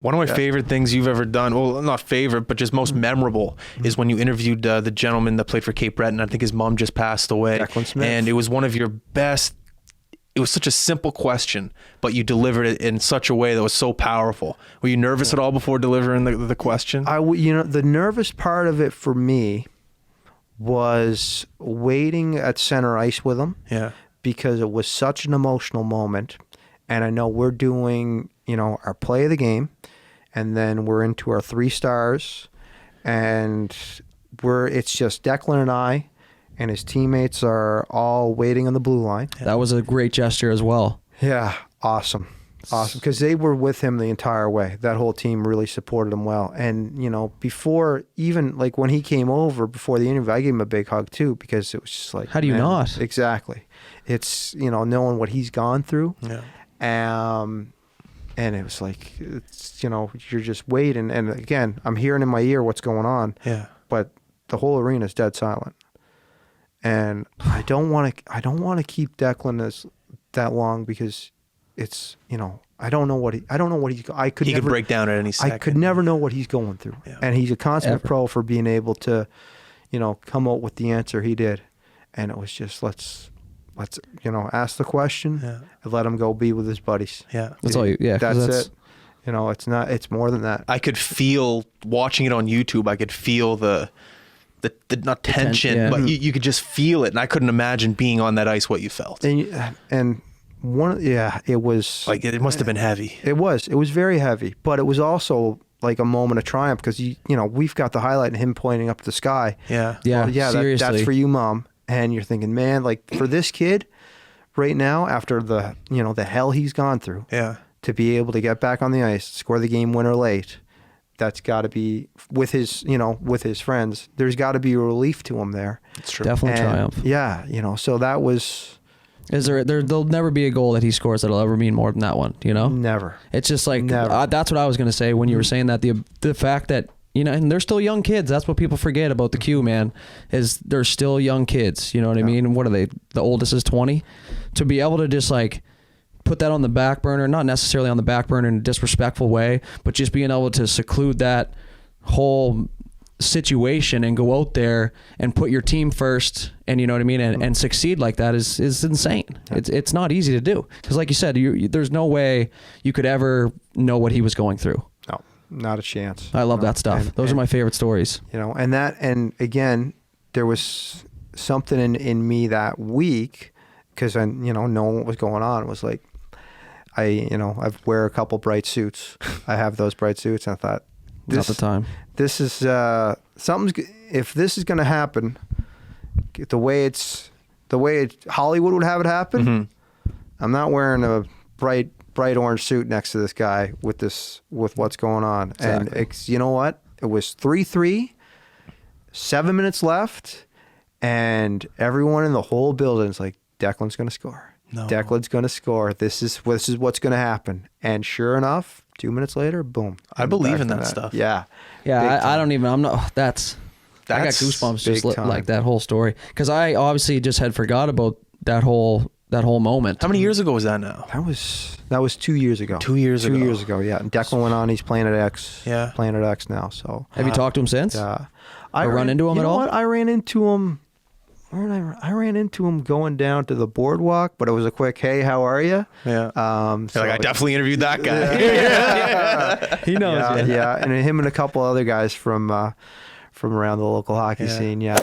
One of my favorite things you've ever done, well, not favorite, but just most memorable, is when you interviewed the gentleman that played for Cape Breton. I think his mom just passed away. Declan Smith. And it was one of your best. It was such a simple question, but you delivered it in such a way that was so powerful. Were you nervous at all before delivering the question? The nervous part of it for me was waiting at center ice with him. Yeah. Because it was such an emotional moment. And I know we're doing, our play of the game, and then we're into our 3 stars, and it's just Declan and I, and his teammates are all waiting on the blue line. That was a great gesture as well. Yeah, awesome. Because they were with him the entire way. That whole team really supported him well. And, before, even like when he came over before the interview, I gave him a big hug too, because it was just like, how do you not? Exactly. It's, knowing what he's gone through. Yeah. And it was like, it's, you're just waiting. And again, I'm hearing in my ear what's going on. Yeah. But the whole arena is dead silent. And I don't want to keep Declan that long, because it's, I don't know what he could break down at any second. I could never know what he's going through. Yeah. And he's a consummate pro for being able to, come up with the answer he did. And it was just, let's ask the question and let him go be with his buddies. Yeah. That's all that's it. It's more than that. I could feel, watching it on YouTube, I could feel the not tension, but you could just feel it. And I couldn't imagine being on that ice, what you felt. And it was like, it must have been heavy. It was very heavy, but it was also like a moment of triumph, because we've got the highlight of him pointing up to the sky. Yeah. Yeah. Well, seriously. That's for you, Mom. And you're thinking, man, like, for this kid right now, after the hell he's gone through, to be able to get back on the ice, score the game winner late, that's got to be with his friends. There's got to be a relief to him there. It's true. Definitely triumph. Yeah, so that was. There'll never be a goal that he scores that'll ever mean more than that one. Never. It's just like that's what I was gonna say when you were saying that the fact that. And they're still young kids. That's what people forget about the Q, man, is they're still young kids. You know what I mean? What are they? The oldest is 20. To be able to just like put that on the back burner, not necessarily on the back burner in a disrespectful way, but just being able to seclude that whole situation and go out there and put your team first, and you know what I mean, and succeed like that is insane. It's not easy to do, because like you said, there's no way you could ever know what he was going through. No. Not a chance. I love that stuff. Those are my favorite stories. And again, there was something in me that week, because I, knowing what was going on, was like, I wear a couple bright suits. I have those bright suits, and I thought, not the time. This is if this is going to happen, the way Hollywood would have it happen, I'm not wearing a bright orange suit next to this guy with what's going on. Exactly. And you know what? It was 3-3, 7 minutes left, and everyone in the whole building's like, Declan's going to score. No. Declan's going to score. This is what's going to happen. And sure enough, 2 minutes later, boom. I believe in that stuff. Yeah. Yeah, I don't even, I got goosebumps just like that whole story. Because I obviously just had forgot about that whole moment. How many years ago was that now? That was 2 years ago. 2 years ago. 2 years ago, yeah. And Declan went on. He's playing at X. Yeah. Playing at X now. So have you talked to him since? Yeah. Or run into him at all? What? I ran into him. I ran into him going down to the boardwalk, but it was a quick, hey, how are you? Yeah. I definitely interviewed that guy. Yeah. He knows. Yeah. And him and a couple other guys from around the local hockey scene. Yeah.